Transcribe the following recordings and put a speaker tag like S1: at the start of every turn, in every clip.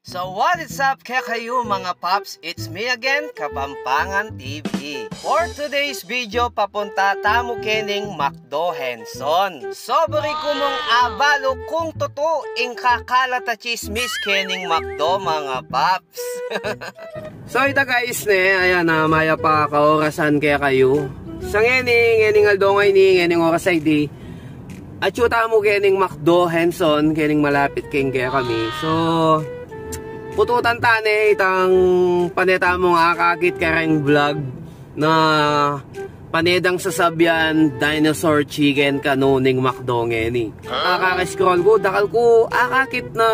S1: So what is up kaya kayo mga paps? It's me again, Kapampangan TV. For today's video, papunta tamo kening McDo Henson. Sobri ko mong abalo kung totoo ing kakalata chismis kening McDo mga paps. So ita guys ayan na maya pa kaorasan kaya kayo. Sa ngening aldongay ni ngening oras ay di. At yuta mo kening McDo Henson, kening malapit keng kaya kami. So pututan tane itang paneta mong akakit kareng vlog na panedang sasabyan dinosaur chicken kanuning McDo ngeni. Akaka-scroll ko, dakal ko akakit na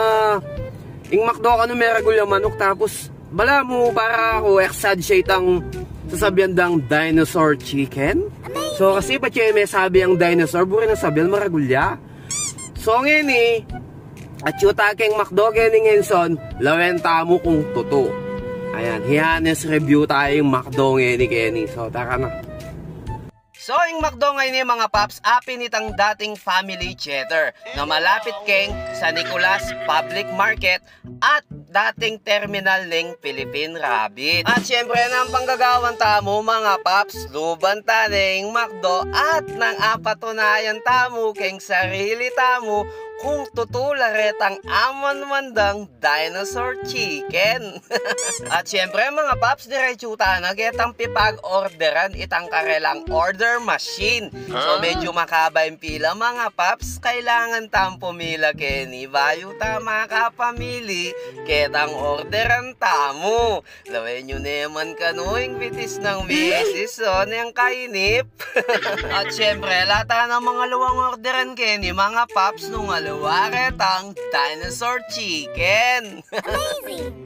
S1: ing McDo kanu meragul yung manok tapos bala mo para ako exad siya itang sasabyan dang dinosaur chicken. So kasi pa siya may sabi ang dinosaur, buri na sabihan maragulya. So ngeni at yuta keng McDo kening Henson, lawenta mo kung totoo. Ayan, hihanes review tayong McDo ngeni. So, tara na. So, yung McDo ngayon mga paps, apin itang dating family cheddar na malapit keng sa Nicolas Public Market at dating terminal ng Philippine Rabbit. At syempre ng panggagawan tamo mga paps, luban taneng McDo at nang apatunayan tamo keng sarili tamo kung tutularetang amon mandang dinosaur chicken. At syempre mga paps, diretsuta na getang pipag-orderan itang karelang order machine. So medyo makaba yung pila mga paps, kailangan tam pumila keni bayo tama ka pamili ketang orderan tamo. Lawin nyo naman kanuing bitis ng misis so niyang kainip. At syempre lata ng mga luwang orderan keni mga paps nung waretang dinosaur chicken.
S2: Amazing!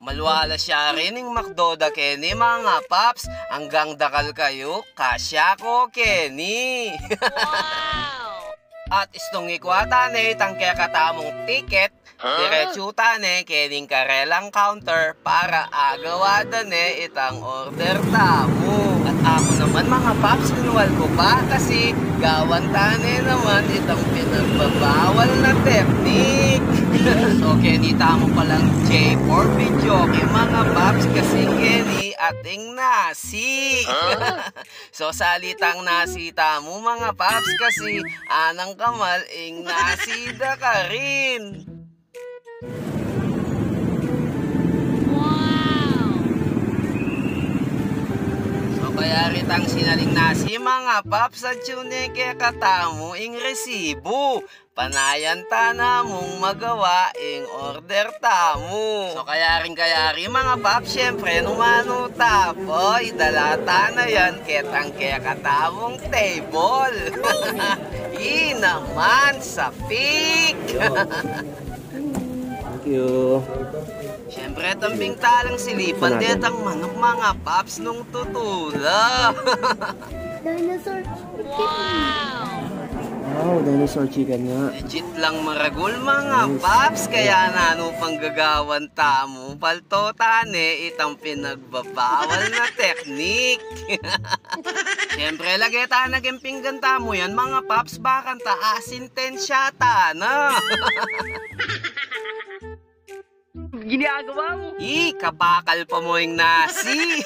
S1: Malwala siya rin ng McDo da Kenny mga paps. Hanggang dakal kayo, kasya ko Kenny.
S2: Wow!
S1: At istong ikwata na itang kaya katamong ticket, diretso tane kening karelang counter para agawada ne itang order tamo. At ako naman mga paps, kinuwal ko pa kasi gawan tane naman itang pinagbabawal na technique. So Kenny tamo palang J4 video kay mga paps kasi Kenny ating nasi. So salitang nasi tamo mga paps kasi anang kamal ing nasi da ka rin. Kaya ritang sinaling nasi mga paps at yun kaya katamo ing resibo. Panayan ta na mong magawa ing order tamo. So kaya rin mga paps, syempre numano tapo, idalata na yan ketang kaya katamong table. Naman sa pig. Thank you. Siyempre, tambing talang silipan detang manok mga paps nung tutula.
S2: Dinosaur chicken. Wow!
S1: Wow, dinosaur chicken nga. Legit lang maragul mga paps, kaya nano panggagawan tamo. Paltotane, itang pinagbabawal na teknik. Siyempre, lagay ta naging pinggan tamo yan mga paps, bakan ta asintensya ta na. Ginagawa mo? Kapakal pa mo yung nasi.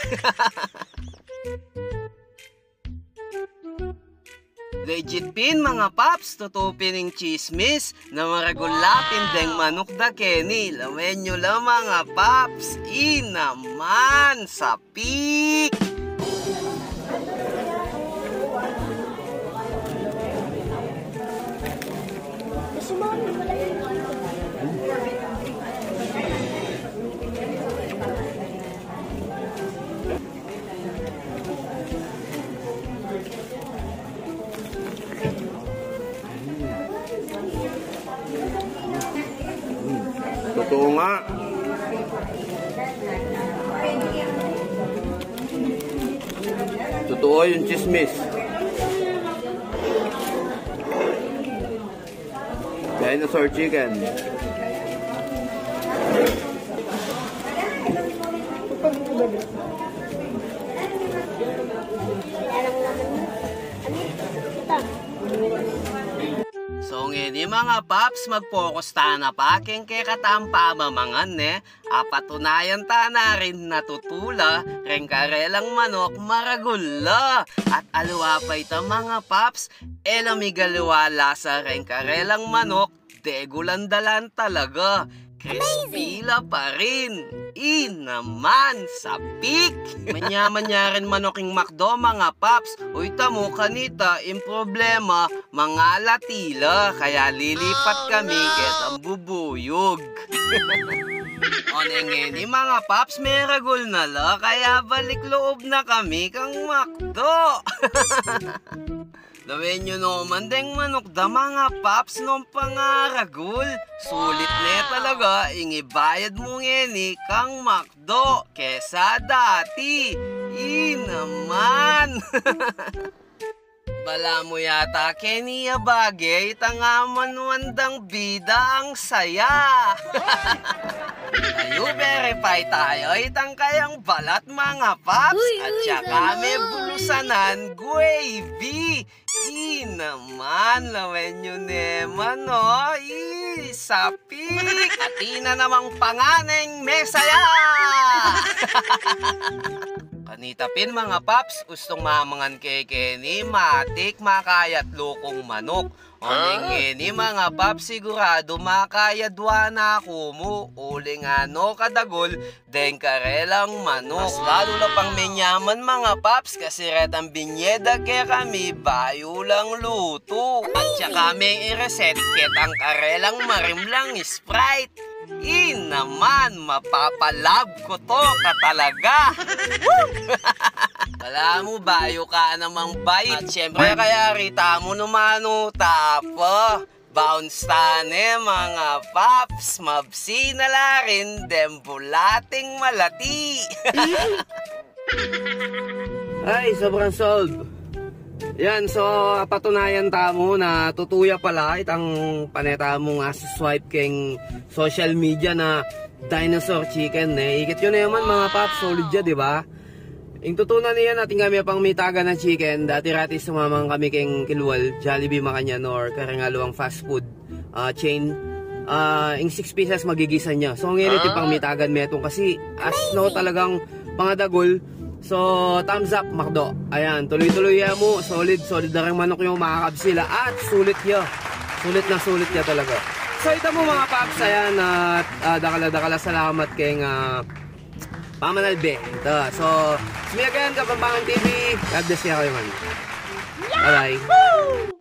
S1: Legit pin mga paps, tutupin ng chismis na maragulapin deng manok da Kenny. Lawen nyo lang mga paps, naman sa pik. Totoo nga. Totoo yung chismis. Dinosaur chicken. ngayon mga paps, mag-focus ta na pa keng kekatampa mamangan patunayan ta na rin natutula, rengkarelang manok maragula. At aluwa pa ito mga paps, elamigaliwala sa rengkarelang manok, degulandalan talaga. Crispila pa rin. Naman sa peak. Manya-manya rin manoking McDo mga paps. Uy tamo kanita, yung problema, mga latila. Kaya lilipat kami kahit ang bubuyog. O nengeni mga paps, may ragul na la. Kaya balik loob na kami kang McDo. Lawin nyo naman deng manok da mga paps nung pangaragul. Sulit na talaga, ingibayad mo ngeni kang McDo kesa dati. Naman. Bala mo yata keniya bagay, tangaman wandang bida ang saya. Tayo verify tayo, itang kayang balat mga paps. At saka may bulusanan, gravy. Naman, lawen nyo naman, no? Sapik! At namang panganeng mesaya! Kanitapin mga paps, gustong mamangan kay Kenny, matik, makayat lokong manok. O nengeni mga paps, sigurado makayadwa na ako mo. Uli nga no kadagol, deng karelang manok. Mas lalo na pang menyaman mga paps, kasi retang binyeda kaya kami, bayo lang luto. At saka may i-reset, ketang karelang marimlang Sprite. Naman, mapapalab ko to ka talaga. Wala mo, bayo ka namang bite. At syempre kaya rita mo numano tapo. Bounce tane mga paps, mabsi na la rin, dembulating malati. Ay, sobrang solve. Yan, so patunayan tamo na tutuya pala itang paneta mo nga swipe keng social media na dinosaur chicken Ikit yun naman mga paps, solid dyan, di ba? Yung tutunan niya natin kami pang mitaga na chicken, dati-rati sumamang kami keng Kilwal, Jollibee Makanyan or karangaluang fast food chain. Yung 6 pieces magigisan niya. So ngayon ito pang mitagan metong kasi as no talagang pangadagol. So, thumbs up, McDo. Ayan, tuloy-tuloy mo. Solid na rin manok yung makakab sila. At sulit niya. Sulit niya talaga. So, ito mo mga paps. Ayan, dakala salamat kay Pamanalbe. Ito. So, it's me again, Kapampangan TV. God bless you kayo man. Bye-bye.